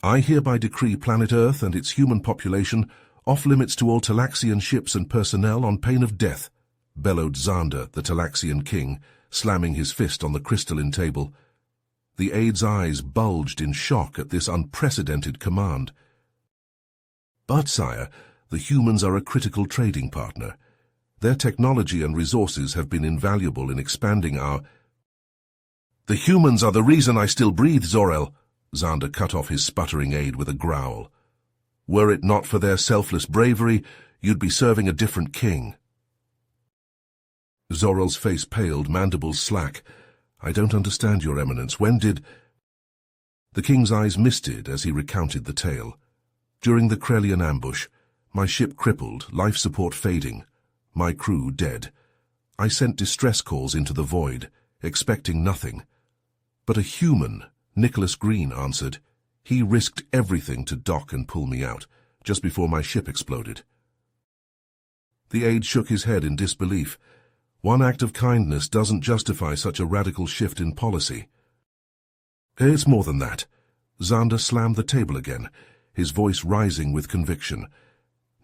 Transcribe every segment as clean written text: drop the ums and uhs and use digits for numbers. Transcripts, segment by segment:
I hereby decree planet Earth and its human population off-limits to all Talaxian ships and personnel on pain of death, bellowed Xander, the Talaxian king, slamming his fist on the crystalline table. The aide's eyes bulged in shock at this unprecedented command. But, sire, the humans are a critical trading partner. Their technology and resources have been invaluable in expanding our... The humans are the reason I still breathe, Zor-El. Xander cut off his sputtering aide with a growl. Were it not for their selfless bravery, you'd be serving a different king. Zor-El's face paled, mandibles slack. I don't understand, Your Eminence. When did... The king's eyes misted as he recounted the tale. During the Krelian ambush, my ship crippled, life support fading, my crew dead. I sent distress calls into the void, expecting nothing. But a human, Nicholas Green, answered. He risked everything to dock and pull me out, just before my ship exploded. The aide shook his head in disbelief. One act of kindness doesn't justify such a radical shift in policy. It's more than that. Xander slammed the table again, his voice rising with conviction.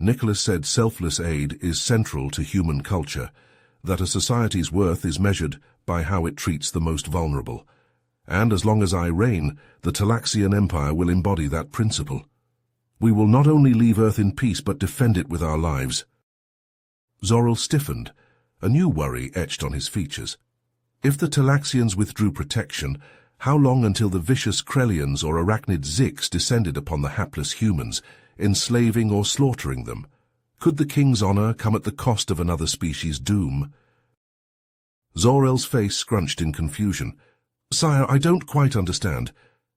Nicholas said selfless aid is central to human culture, that a society's worth is measured by how it treats the most vulnerable. And as long as I reign, the Talaxian Empire will embody that principle. We will not only leave Earth in peace but defend it with our lives. Zor-El stiffened, a new worry etched on his features. If the Talaxians withdrew protection, how long until the vicious Krelians or arachnid Zix descended upon the hapless humans, enslaving or slaughtering them? Could the king's honor come at the cost of another species' doom? Zor-El's face scrunched in confusion. Sire, I don't quite understand.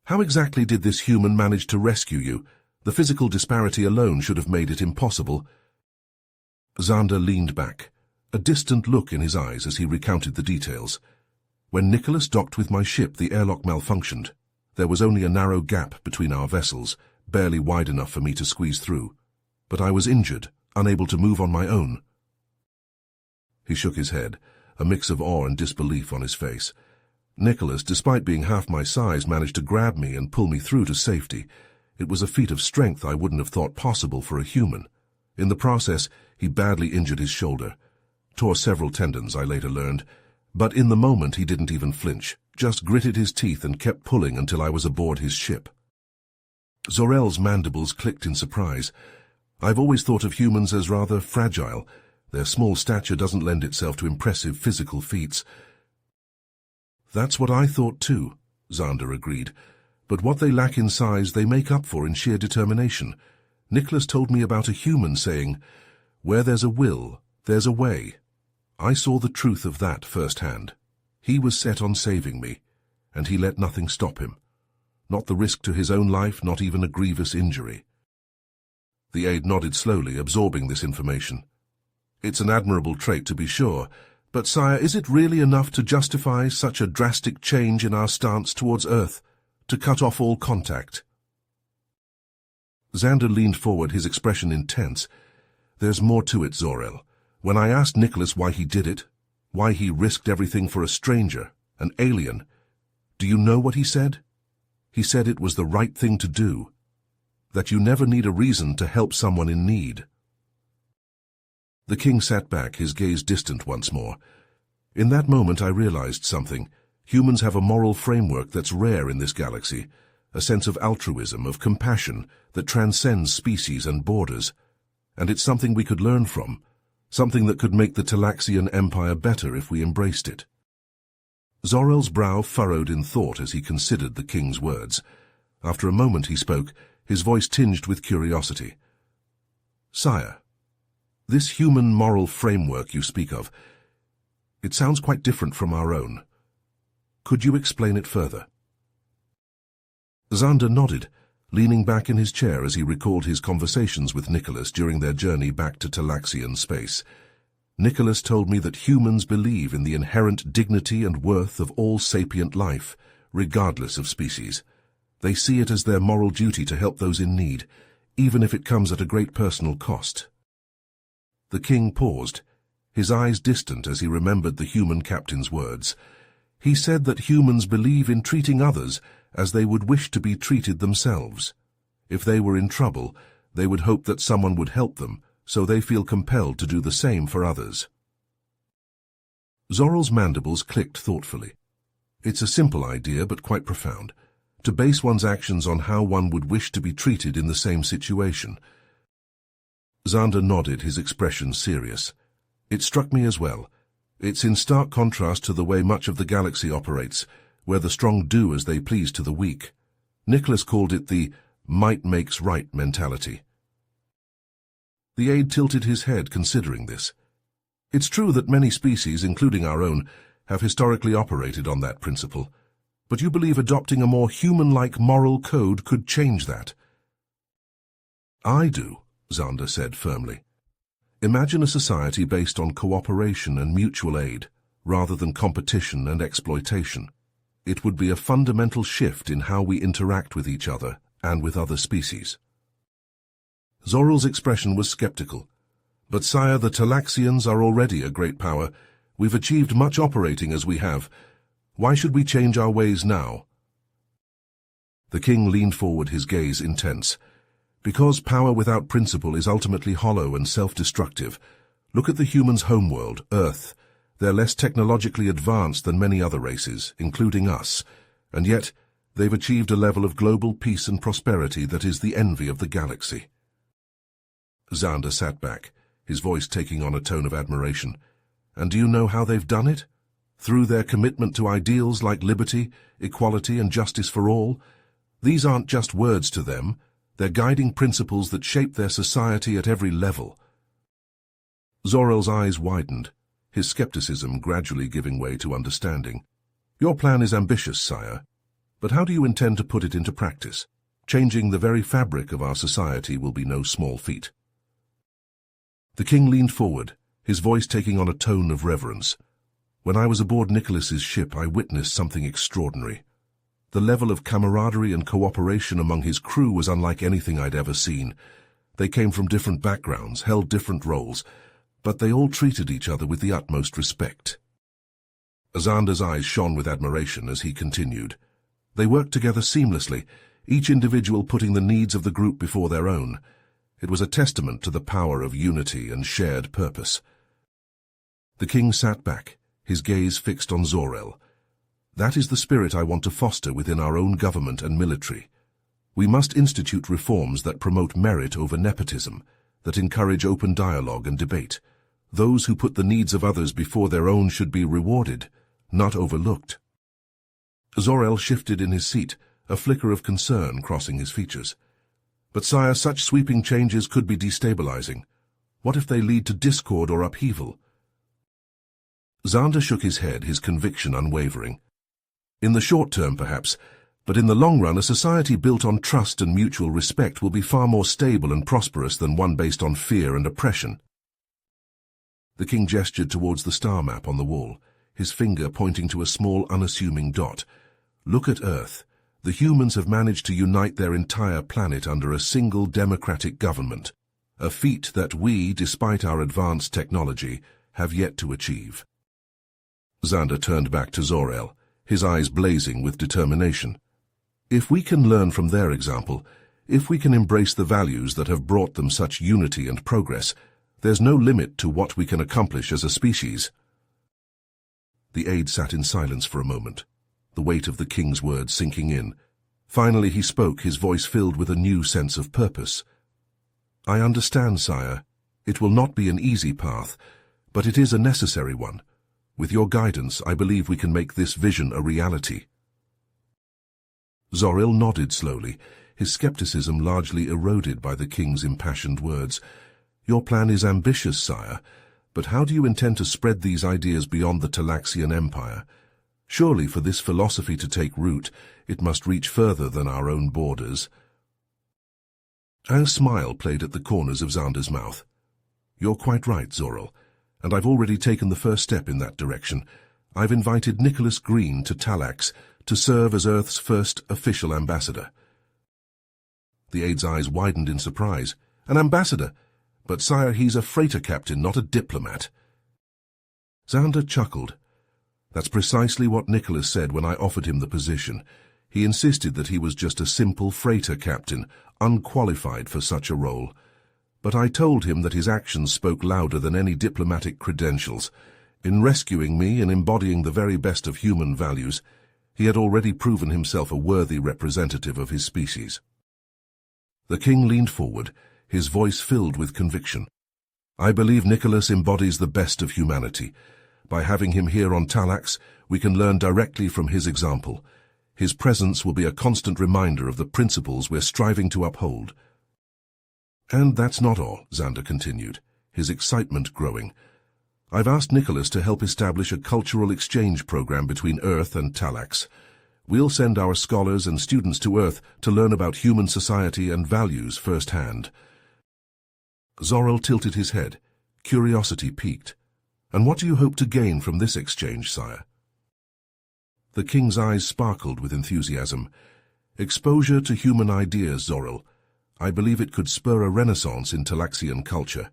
How exactly did this human manage to rescue you? The physical disparity alone should have made it impossible. Xander leaned back, a distant look in his eyes as he recounted the details. When Nicholas docked with my ship, the airlock malfunctioned. There was only a narrow gap between our vessels, barely wide enough for me to squeeze through. But I was injured, unable to move on my own. He shook his head, a mix of awe and disbelief on his face. Nicholas, despite being half my size, managed to grab me and pull me through to safety. It was a feat of strength I wouldn't have thought possible for a human. In the process, he badly injured his shoulder. Tore several tendons, I later learned. But in the moment he didn't even flinch, just gritted his teeth and kept pulling until I was aboard his ship. Zor-El's mandibles clicked in surprise. I've always thought of humans as rather fragile. Their small stature doesn't lend itself to impressive physical feats. That's what I thought too, Xander agreed. But what they lack in size they make up for in sheer determination. Nicholas told me about a human saying, "Where there's a will, there's a way." I saw the truth of that firsthand. He was set on saving me, and he let nothing stop him. Not the risk to his own life, not even a grievous injury. The aide nodded slowly, absorbing this information. It's an admirable trait, to be sure, but, sire, is it really enough to justify such a drastic change in our stance towards Earth, to cut off all contact? Xander leaned forward, his expression intense. There's more to it, Zor-El. When I asked Nicholas why he did it, why he risked everything for a stranger, an alien, do you know what he said? He said it was the right thing to do, that you never need a reason to help someone in need. The king sat back, his gaze distant once more. In that moment I realized something. Humans have a moral framework that's rare in this galaxy, a sense of altruism, of compassion that transcends species and borders. And it's something we could learn from, something that could make the Talaxian Empire better if we embraced it. Zor-El's brow furrowed in thought as he considered the king's words. After a moment he spoke, his voice tinged with curiosity. Sire, this human moral framework you speak of, it sounds quite different from our own. Could you explain it further? Xander nodded, leaning back in his chair as he recalled his conversations with Nicholas during their journey back to Talaxian space. Nicholas told me that humans believe in the inherent dignity and worth of all sapient life, regardless of species. They see it as their moral duty to help those in need, even if it comes at a great personal cost. The king paused, his eyes distant as he remembered the human captain's words. He said that humans believe in treating others as they would wish to be treated themselves. If they were in trouble, they would hope that someone would help them, so they feel compelled to do the same for others. Zorel's mandibles clicked thoughtfully. It's a simple idea, but quite profound. To base one's actions on how one would wish to be treated in the same situation. Xander nodded, his expression serious. It struck me as well. It's in stark contrast to the way much of the galaxy operates, where the strong do as they please to the weak. Nicholas called it the might makes right mentality. The aide tilted his head, considering this. It's true that many species, including our own, have historically operated on that principle, but you believe adopting a more human-like moral code could change that? I do, Xander said firmly. Imagine a society based on cooperation and mutual aid, rather than competition and exploitation. It would be a fundamental shift in how we interact with each other and with other species. Zorel's expression was skeptical. But sire, the Talaxians are already a great power. We've achieved much operating as we have. Why should we change our ways now? The king leaned forward, his gaze intense. Because power without principle is ultimately hollow and self-destructive. Look at the humans' homeworld, Earth. They're less technologically advanced than many other races, including us, and yet they've achieved a level of global peace and prosperity that is the envy of the galaxy. Xander sat back, his voice taking on a tone of admiration. And do you know how they've done it? Through their commitment to ideals like liberty, equality, and justice for all. These aren't just words to them. They're guiding principles that shape their society at every level. Zorel's eyes widened, his skepticism gradually giving way to understanding. Your plan is ambitious, sire. But how do you intend to put it into practice? Changing the very fabric of our society will be no small feat. The king leaned forward, his voice taking on a tone of reverence. When I was aboard Nicholas's ship, I witnessed something extraordinary. The level of camaraderie and cooperation among his crew was unlike anything I'd ever seen. They came from different backgrounds, held different roles, but they all treated each other with the utmost respect. Xander's eyes shone with admiration as he continued. They worked together seamlessly, each individual putting the needs of the group before their own. It was a testament to the power of unity and shared purpose. The king sat back, his gaze fixed on Zorel. That is the spirit I want to foster within our own government and military. We must institute reforms that promote merit over nepotism, that encourage open dialogue and debate. Those who put the needs of others before their own should be rewarded, not overlooked. Zorel shifted in his seat, a flicker of concern crossing his features. But sire, such sweeping changes could be destabilizing. What if they lead to discord or upheaval? Xander shook his head, his conviction unwavering. In the short term, perhaps, but in the long run, a society built on trust and mutual respect will be far more stable and prosperous than one based on fear and oppression. The king gestured towards the star map on the wall, his finger pointing to a small, unassuming dot. Look at Earth. The humans have managed to unite their entire planet under a single democratic government, a feat that we, despite our advanced technology, have yet to achieve. Xander turned back to Zorel, his eyes blazing with determination. If we can learn from their example, if we can embrace the values that have brought them such unity and progress, there's no limit to what we can accomplish as a species. The aide sat in silence for a moment, the weight of the king's words sinking in. Finally he spoke, his voice filled with a new sense of purpose. I understand, sire. It will not be an easy path, but it is a necessary one. With your guidance, I believe we can make this vision a reality. Zorel nodded slowly, his skepticism largely eroded by the king's impassioned words. Your plan is ambitious, sire, but how do you intend to spread these ideas beyond the Talaxian Empire? Surely for this philosophy to take root, it must reach further than our own borders. A smile played at the corners of Xander's mouth. You're quite right, Zorel, and I've already taken the first step in that direction. I've invited Nicholas Green to Talax to serve as Earth's first official ambassador. The aide's eyes widened in surprise. An ambassador? But sire, he's a freighter captain, not a diplomat. Xander chuckled. That's precisely what Nicholas said when I offered him the position. He insisted that he was just a simple freighter captain, unqualified for such a role. But I told him that his actions spoke louder than any diplomatic credentials. In rescuing me and embodying the very best of human values, he had already proven himself a worthy representative of his species. The king leaned forward, his voice filled with conviction. I believe Nicholas embodies the best of humanity. By having him here on Talax, we can learn directly from his example. His presence will be a constant reminder of the principles we're striving to uphold. And that's not all, Xander continued, his excitement growing. I've asked Nicholas to help establish a cultural exchange program between Earth and Talax. We'll send our scholars and students to Earth to learn about human society and values firsthand. Zorel tilted his head, curiosity piqued. And what do you hope to gain from this exchange, sire? The king's eyes sparkled with enthusiasm. Exposure to human ideas, Zorel. I believe it could spur a renaissance in Talaxian culture.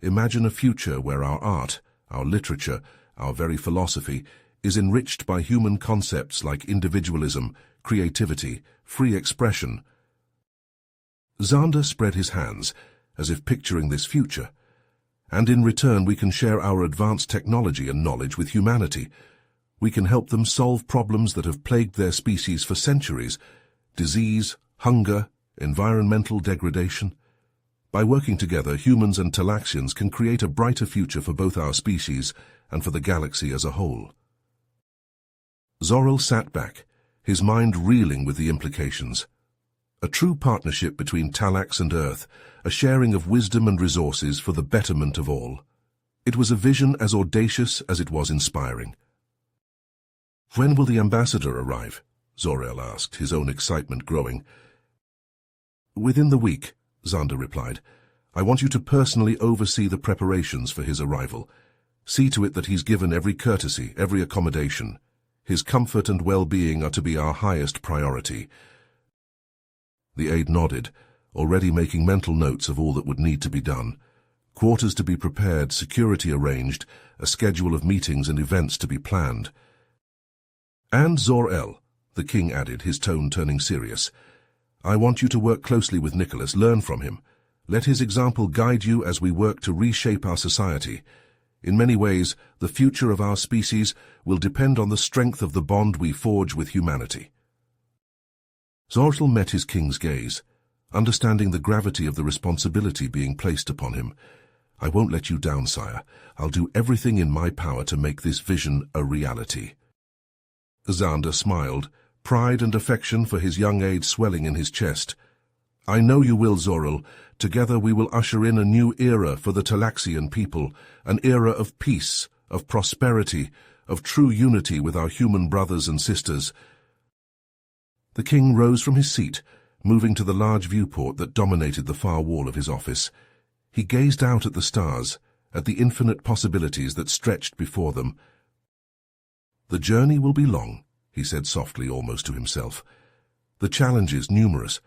Imagine a future where our art, our literature, our very philosophy is enriched by human concepts like individualism, creativity, free expression. Xander spread his hands, as if picturing this future. And in return we can share our advanced technology and knowledge with humanity. We can help them solve problems that have plagued their species for centuries: disease, hunger, environmental degradation. By working together, humans and Talaxians can create a brighter future for both our species and for the galaxy as a whole. Zorel sat back, his mind reeling with the implications. A true partnership between Talax and Earth, a sharing of wisdom and resources for the betterment of all. It was a vision as audacious as it was inspiring. When will the ambassador arrive? Zorel asked, his own excitement growing. Within the week, Xander replied. I want you to personally oversee the preparations for his arrival. See to it that he's given every courtesy, every accommodation. His comfort and well-being are to be our highest priority. The aide nodded, already making mental notes of all that would need to be done. Quarters to be prepared, security arranged, a schedule of meetings and events to be planned. And Zorel, the king added, his tone turning serious. I want you to work closely with Nicholas, learn from him. Let his example guide you as we work to reshape our society. In many ways, the future of our species will depend on the strength of the bond we forge with humanity. Zorel met his king's gaze, understanding the gravity of the responsibility being placed upon him. I won't let you down, sire. I'll do everything in my power to make this vision a reality. Xander smiled, pride and affection for his young aide swelling in his chest. I know you will, Zorel. Together we will usher in a new era for the Talaxian people, an era of peace, of prosperity, of true unity with our human brothers and sisters. The king rose from his seat, moving to the large viewport that dominated the far wall of his office. He gazed out at the stars, at the infinite possibilities that stretched before them. The journey will be long, he said softly, almost to himself. The challenges numerous,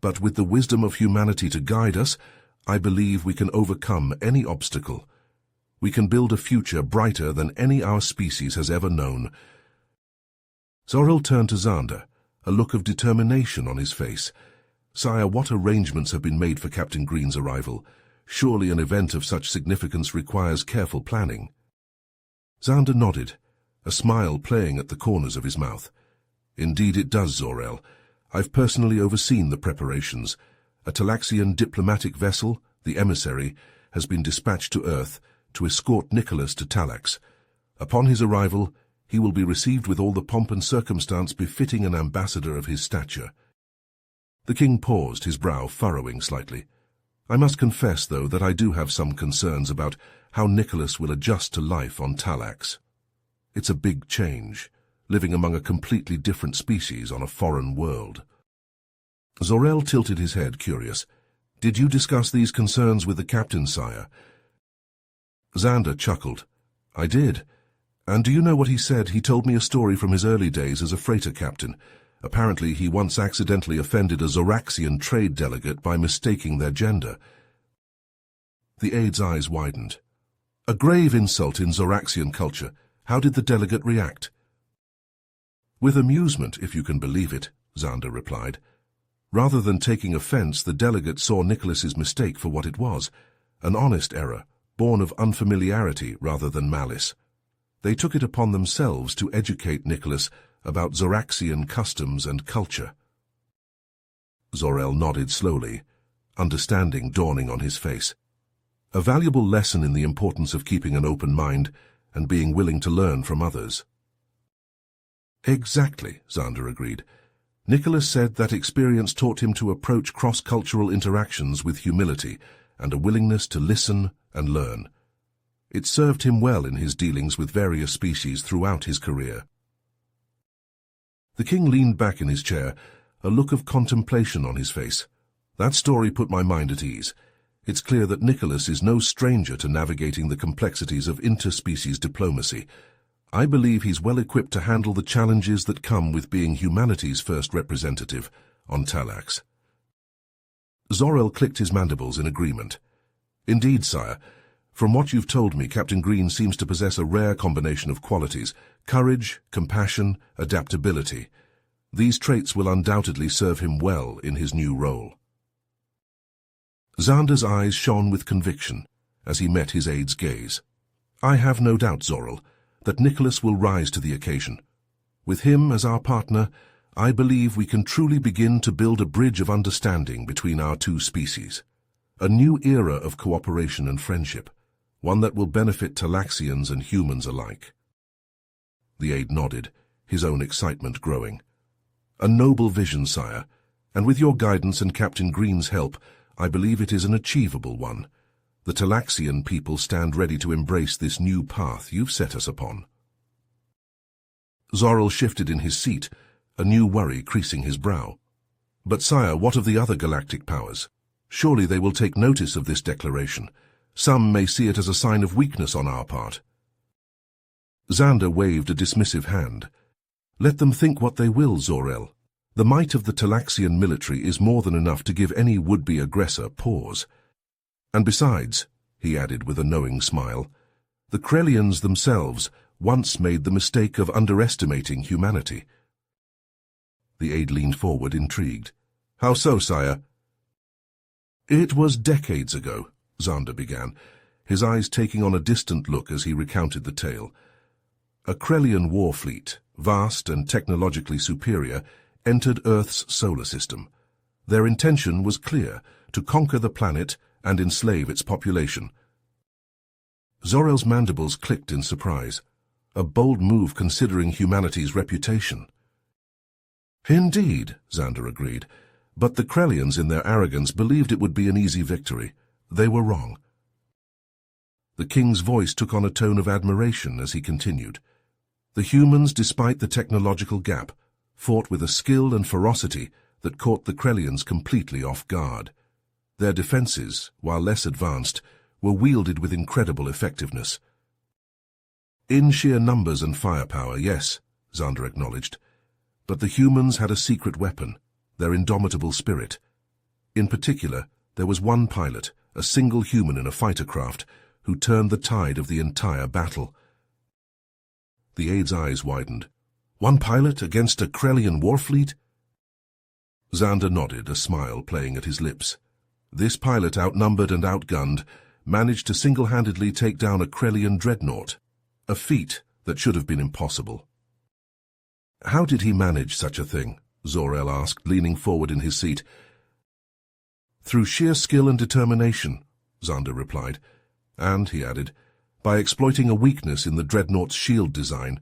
but with the wisdom of humanity to guide us, I believe we can overcome any obstacle. We can build a future brighter than any our species has ever known. Zorel turned to Xander, a look of determination on his face. Sire, what arrangements have been made for Captain Green's arrival? Surely an event of such significance requires careful planning. Xander nodded, a smile playing at the corners of his mouth. Indeed it does, Zorel. I've personally overseen the preparations. A Talaxian diplomatic vessel, the Emissary, has been dispatched to Earth to escort Nicholas to Talax. Upon his arrival, he will be received with all the pomp and circumstance befitting an ambassador of his stature. The king paused, his brow furrowing slightly. I must confess, though, that I do have some concerns about how Nicholas will adjust to life on Talax. It's a big change, living among a completely different species on a foreign world. Zorel tilted his head, curious. Did you discuss these concerns with the captain, sire? Xander chuckled. I did. And do you know what he said? He told me a story from his early days as a freighter captain. Apparently he once accidentally offended a Zoraxian trade delegate by mistaking their gender. The aide's eyes widened. A grave insult in Zoraxian culture. How did the delegate react? With amusement, if you can believe it, Xander replied. Rather than taking offense, the delegate saw Nicholas's mistake for what it was, an honest error, born of unfamiliarity rather than malice. They took it upon themselves to educate Nicholas about Zoraxian customs and culture. Zor-El nodded slowly, understanding dawning on his face. A valuable lesson in the importance of keeping an open mind and being willing to learn from others. Exactly, Xander agreed. Nicholas said that experience taught him to approach cross-cultural interactions with humility and a willingness to listen and learn. It served him well in his dealings with various species throughout his career. The king leaned back in his chair, a look of contemplation on his face. That story put my mind at ease. It's clear that Nicholas is no stranger to navigating the complexities of interspecies diplomacy. I believe he's well equipped to handle the challenges that come with being humanity's first representative on Talax. Zor-El clicked his mandibles in agreement. Indeed, sire. From what you've told me, Captain Green seems to possess a rare combination of qualities: courage, compassion, adaptability. These traits will undoubtedly serve him well in his new role. Xander's eyes shone with conviction as he met his aide's gaze. I have no doubt, Zor-El, that Nicholas will rise to the occasion. With him as our partner, I believe we can truly begin to build a bridge of understanding between our two species. A new era of cooperation and friendship, one that will benefit Talaxians and humans alike. The aide nodded, his own excitement growing. A noble vision, sire, and with your guidance and Captain Green's help, I believe it is an achievable one. The Talaxian people stand ready to embrace this new path you've set us upon. Zor-El shifted in his seat, a new worry creasing his brow. But sire, what of the other galactic powers? Surely they will take notice of this declaration. Some may see it as a sign of weakness on our part. Xander waved a dismissive hand. Let them think what they will, Zor-El. The might of the Talaxian military is more than enough to give any would-be aggressor pause. And besides, he added with a knowing smile, the Krellians themselves once made the mistake of underestimating humanity. The aide leaned forward, intrigued. How so, sire? It was decades ago, Xander began, his eyes taking on a distant look as he recounted the tale. A Krellian war fleet, vast and technologically superior, entered Earth's solar system. Their intention was clear, to conquer the planet and enslave its population. Zor-El's mandibles clicked in surprise. A bold move considering humanity's reputation. Indeed, Xander agreed, but the Krellians in their arrogance believed it would be an easy victory. They were wrong. The king's voice took on a tone of admiration as he continued. The humans, despite the technological gap, fought with a skill and ferocity that caught the Krellians completely off guard. Their defenses, while less advanced, were wielded with incredible effectiveness. In sheer numbers and firepower, yes, Xander acknowledged, but the humans had a secret weapon, their indomitable spirit. In particular, there was one pilot, a single human in a fighter craft, who turned the tide of the entire battle. The aide's eyes widened. One pilot against a Krellian war fleet? Xander nodded, a smile playing at his lips. This pilot, outnumbered and outgunned, managed to single-handedly take down a Krellian dreadnought, a feat that should have been impossible. How did he manage such a thing? Zor-El asked, leaning forward in his seat. Through sheer skill and determination, Xander replied, and, he added, by exploiting a weakness in the dreadnought's shield design,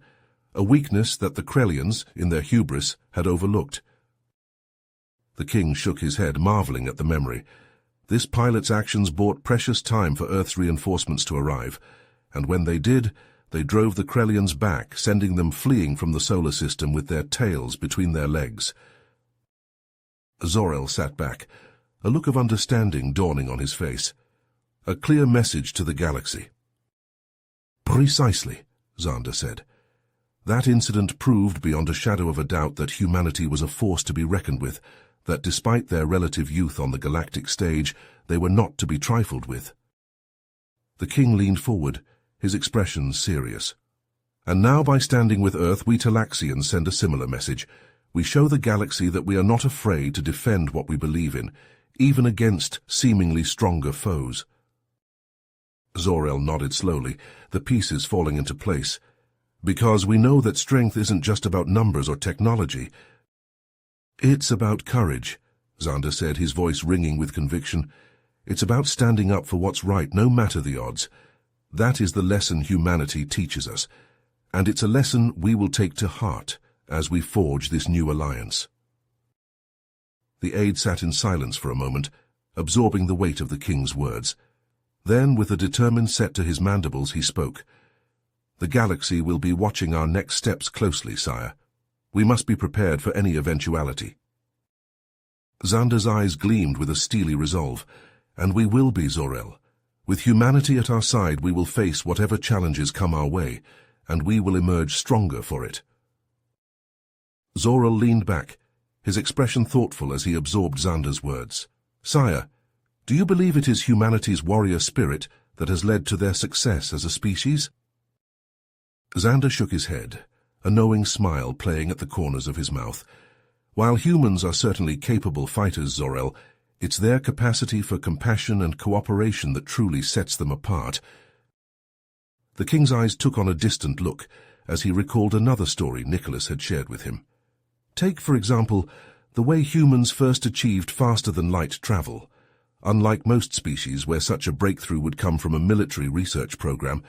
a weakness that the Krellians, in their hubris, had overlooked. The king shook his head, marveling at the memory. This pilot's actions bought precious time for Earth's reinforcements to arrive, and when they did, they drove the Krellians back, sending them fleeing from the solar system with their tails between their legs. Zor-El sat back, a look of understanding dawning on his face. A clear message to the galaxy. Precisely, Xander said. That incident proved beyond a shadow of a doubt that humanity was a force to be reckoned with, that despite their relative youth on the galactic stage, they were not to be trifled with. The king leaned forward, his expression serious. And now by standing with Earth, we Talaxians send a similar message. We show the galaxy that we are not afraid to defend what we believe in, even against seemingly stronger foes. Zor-El nodded slowly, the pieces falling into place. Because we know that strength isn't just about numbers or technology. It's about courage, Xander said, his voice ringing with conviction. It's about standing up for what's right, no matter the odds. That is the lesson humanity teaches us, and it's a lesson we will take to heart as we forge this new alliance. The aide sat in silence for a moment, absorbing the weight of the king's words. Then, with a determined set to his mandibles, he spoke. The galaxy will be watching our next steps closely, sire. We must be prepared for any eventuality. Xander's eyes gleamed with a steely resolve. And we will be, Zor-El. With humanity at our side, we will face whatever challenges come our way, and we will emerge stronger for it. Zor-El leaned back, his expression thoughtful as he absorbed Xander's words. Sire, do you believe it is humanity's warrior spirit that has led to their success as a species? Xander shook his head, a knowing smile playing at the corners of his mouth. While humans are certainly capable fighters, Zor-El, it's their capacity for compassion and cooperation that truly sets them apart. The king's eyes took on a distant look as he recalled another story Nicholas had shared with him. Take, for example, the way humans first achieved faster-than-light travel. Unlike most species where such a breakthrough would come from a military research program,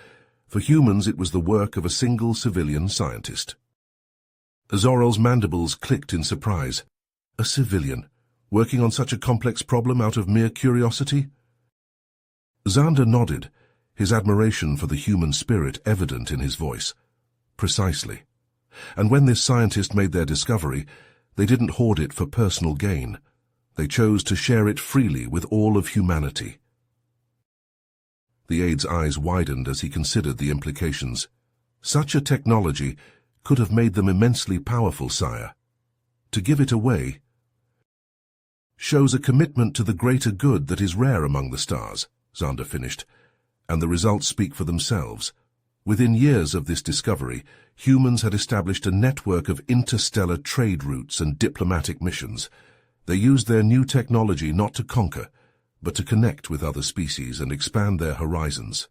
for humans it was the work of a single civilian scientist. Zor-El's mandibles clicked in surprise. A civilian, working on such a complex problem out of mere curiosity? Xander nodded, his admiration for the human spirit evident in his voice. Precisely. And when this scientist made their discovery, they didn't hoard it for personal gain. They chose to share it freely with all of humanity. The aide's eyes widened as he considered the implications. Such a technology could have made them immensely powerful, sire. To give it away shows a commitment to the greater good that is rare among the stars, Xander finished, and the results speak for themselves. Within years of this discovery, humans had established a network of interstellar trade routes and diplomatic missions. They used their new technology not to conquer, but to connect with other species and expand their horizons.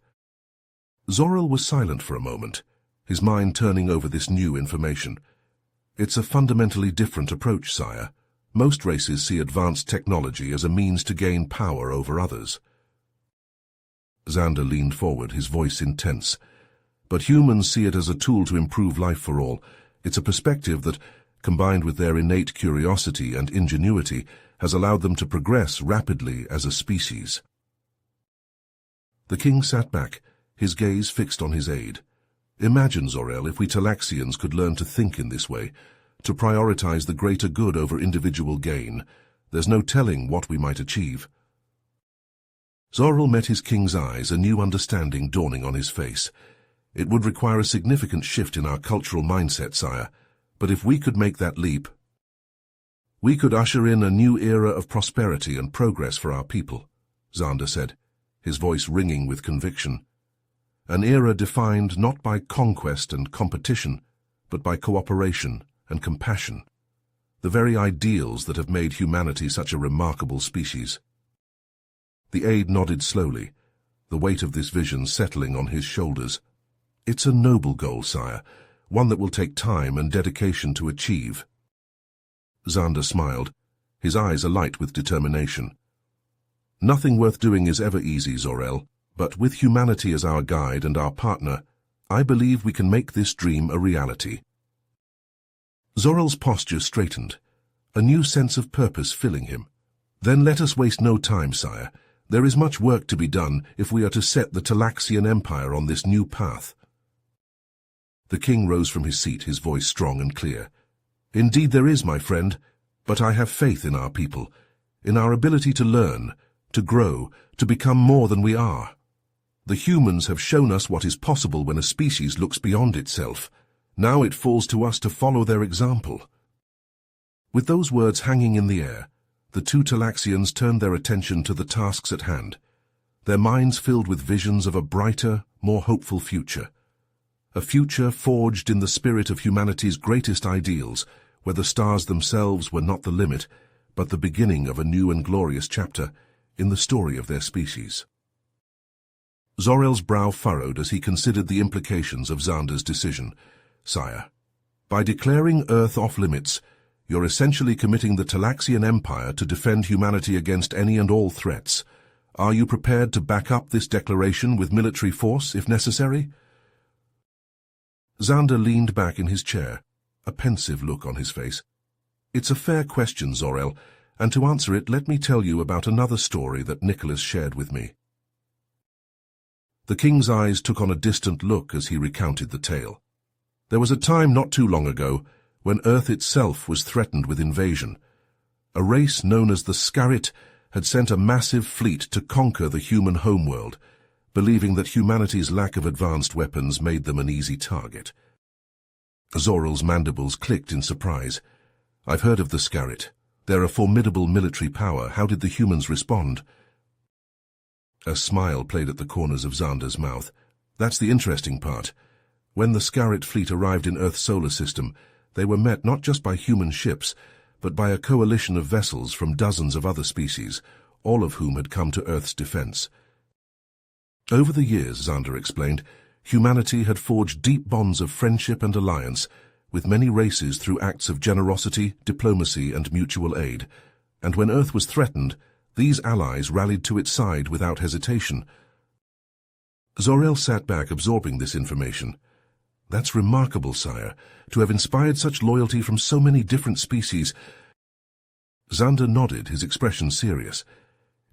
Zor-El was silent for a moment, his mind turning over this new information. It's a fundamentally different approach, sire. Most races see advanced technology as a means to gain power over others. Xander leaned forward, his voice intense. But humans see it as a tool to improve life for all. It's a perspective that, combined with their innate curiosity and ingenuity, has allowed them to progress rapidly as a species. The king sat back, his gaze fixed on his aide. Imagine, Zor-El, if we Talaxians could learn to think in this way, to prioritize the greater good over individual gain. There's no telling what we might achieve. Zor-El met his king's eyes, a new understanding dawning on his face. It would require a significant shift in our cultural mindset, sire, but if we could make that leap, we could usher in a new era of prosperity and progress for our people, Xander said, his voice ringing with conviction. An era defined not by conquest and competition, but by cooperation and compassion, the very ideals that have made humanity such a remarkable species. The aide nodded slowly, the weight of this vision settling on his shoulders. It's a noble goal, sire, one that will take time and dedication to achieve. Xander smiled, his eyes alight with determination. Nothing worth doing is ever easy, Zor-El, but with humanity as our guide and our partner, I believe we can make this dream a reality. Zor-El's posture straightened, a new sense of purpose filling him. Then let us waste no time, sire. There is much work to be done if we are to set the Talaxian Empire on this new path. The king rose from his seat, his voice strong and clear. Indeed there is, my friend, but I have faith in our people, in our ability to learn, to grow, to become more than we are. The humans have shown us what is possible when a species looks beyond itself. Now it falls to us to follow their example. With those words hanging in the air, the two Talaxians turned their attention to the tasks at hand, their minds filled with visions of a brighter, more hopeful future. a future forged in the spirit of humanity's greatest ideals, where the stars themselves were not the limit, but the beginning of a new and glorious chapter in the story of their species. Zor-El's brow furrowed as he considered the implications of Xander's decision. "Sire, by declaring Earth off-limits, you're essentially committing the Talaxian Empire to defend humanity against any and all threats. Are you prepared to back up this declaration with military force, if necessary?" Xander leaned back in his chair, a pensive look on his face. "It's a fair question, Zor-El, and to answer it, let me tell you about another story that Nicholas shared with me." The king's eyes took on a distant look as he recounted the tale. There was a time not too long ago when Earth itself was threatened with invasion. A race known as the Scarrit had sent a massive fleet to conquer the human homeworld, believing that humanity's lack of advanced weapons made them an easy target. Zor-El's mandibles clicked in surprise. "I've heard of the Scarrit. They're a formidable military power. How did the humans respond?" A smile played at the corners of Xander's mouth. "That's the interesting part. When the Scarrit fleet arrived in Earth's solar system, they were met not just by human ships, but by a coalition of vessels from dozens of other species, all of whom had come to Earth's defense. Over the years, Xander explained, humanity had forged deep bonds of friendship and alliance with many races through acts of generosity, diplomacy, and mutual aid, and when Earth was threatened, these allies rallied to its side without hesitation." Zor-El sat back, absorbing this information. "That's remarkable, sire, to have inspired such loyalty from so many different species." Xander nodded, his expression serious.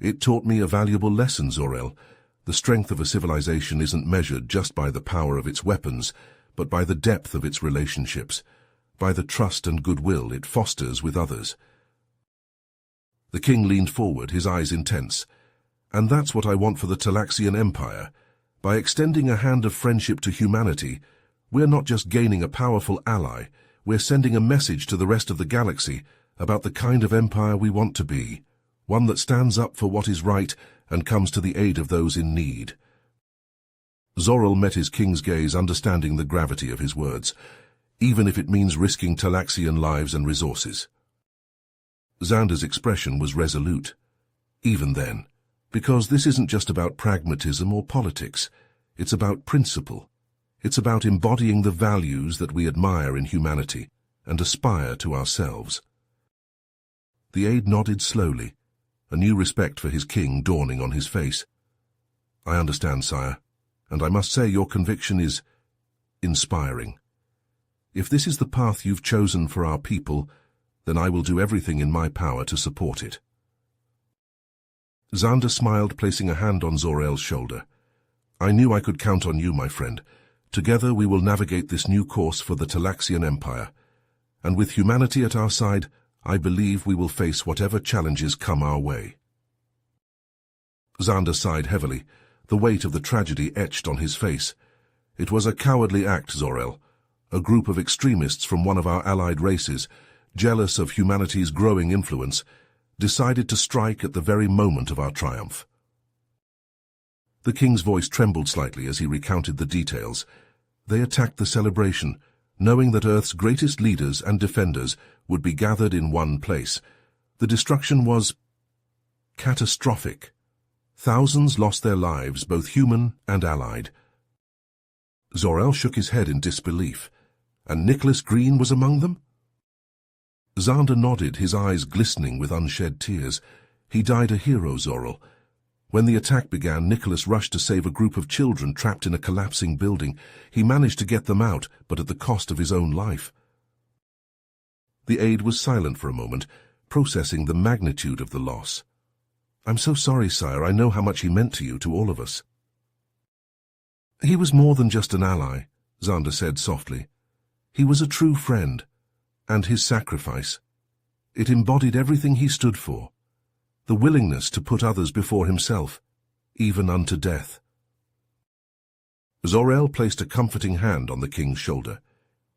"It taught me a valuable lesson, Zor-El. The strength of a civilization isn't measured just by the power of its weapons, but by the depth of its relationships, by the trust and goodwill it fosters with others." The king leaned forward, his eyes intense. "And that's what I want for the Talaxian Empire. By extending a hand of friendship to humanity, we're not just gaining a powerful ally, we're sending a message to the rest of the galaxy about the kind of empire we want to be, one that stands up for what is right and comes to the aid of those in need." Zor-El met his king's gaze, understanding the gravity of his words, even if it means risking Talaxian lives and resources. Xander's expression was resolute. "Even then, because this isn't just about pragmatism or politics, it's about principle. It's about embodying the values that we admire in humanity and aspire to ourselves." The aide nodded slowly, a new respect for his king dawning on his face. "I understand, sire, and I must say your conviction is inspiring. If this is the path you've chosen for our people, then I will do everything in my power to support it." Xander smiled, placing a hand on Zor-El's shoulder. "I knew I could count on you, my friend. Together we will navigate this new course for the Talaxian Empire, and with humanity at our side, I believe we will face whatever challenges come our way." Xander sighed heavily, the weight of the tragedy etched on his face. "It was a cowardly act, Zor-El. A group of extremists from one of our allied races, jealous of humanity's growing influence, decided to strike at the very moment of our triumph." The king's voice trembled slightly as he recounted the details. "They attacked the celebration, knowing that Earth's greatest leaders and defenders would be gathered in one place. The destruction was catastrophic. Thousands lost their lives, both human and allied." Zor-El shook his head in disbelief. "And Nicholas Green was among them?" Xander nodded, his eyes glistening with unshed tears. "He died a hero, Zor-El. When the attack began, Nicholas rushed to save a group of children trapped in a collapsing building. He managed to get them out, but at the cost of his own life." The aide was silent for a moment, processing the magnitude of the loss. "I'm so sorry, sire. I know how much he meant to you, to all of us." "He was more than just an ally," Xander said softly. "He was a true friend, and his sacrifice, it embodied everything he stood for. The willingness to put others before himself, even unto death." Zor-El placed a comforting hand on the king's shoulder.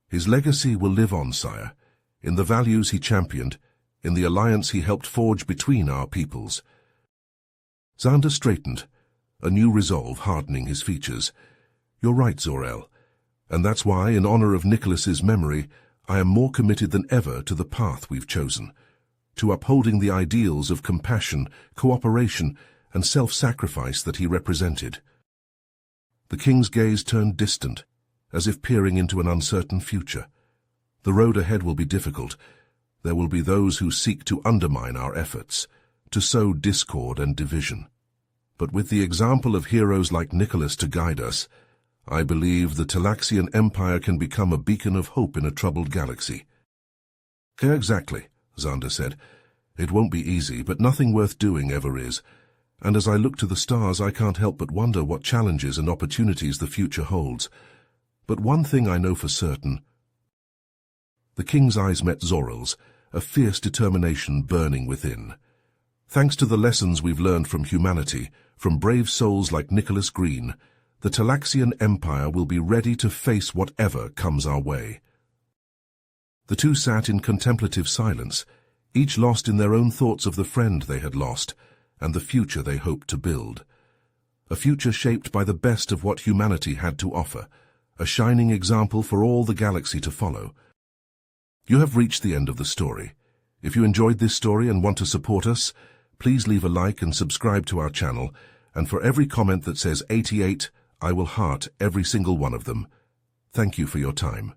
"His legacy will live on, sire, in the values he championed, in the alliance he helped forge between our peoples." Xander straightened, a new resolve hardening his features. "You're right, Zor-El, And that's why, in honor of Nicholas's memory, I am more committed than ever to the path we've chosen, to upholding the ideals of compassion, cooperation, and self-sacrifice that he represented. The king's gaze turned distant, as if peering into an uncertain future. The road ahead will be difficult. There will be those who seek to undermine our efforts, to sow discord and division. But with the example of heroes like Nicholas to guide us, I believe the Talaxian Empire can become a beacon of hope in a troubled galaxy. Exactly, Xander said. It won't be easy, but nothing worth doing ever is. And as I look to the stars, I can't help but wonder what challenges and opportunities the future holds. But one thing I know for certain. The king's eyes met Zorel's, a fierce determination burning within. Thanks to the lessons we've learned from humanity, from brave souls like Nicholas Green, the Talaxian Empire will be ready to face whatever comes our way. The two sat in contemplative silence, each lost in their own thoughts of the friend they had lost, and the future they hoped to build. A future shaped by the best of what humanity had to offer, a shining example for all the galaxy to follow. You have reached the end of the story. If you enjoyed this story and want to support us, please leave a like and subscribe to our channel, and for every comment that says 88, I will heart every single one of them. Thank you for your time.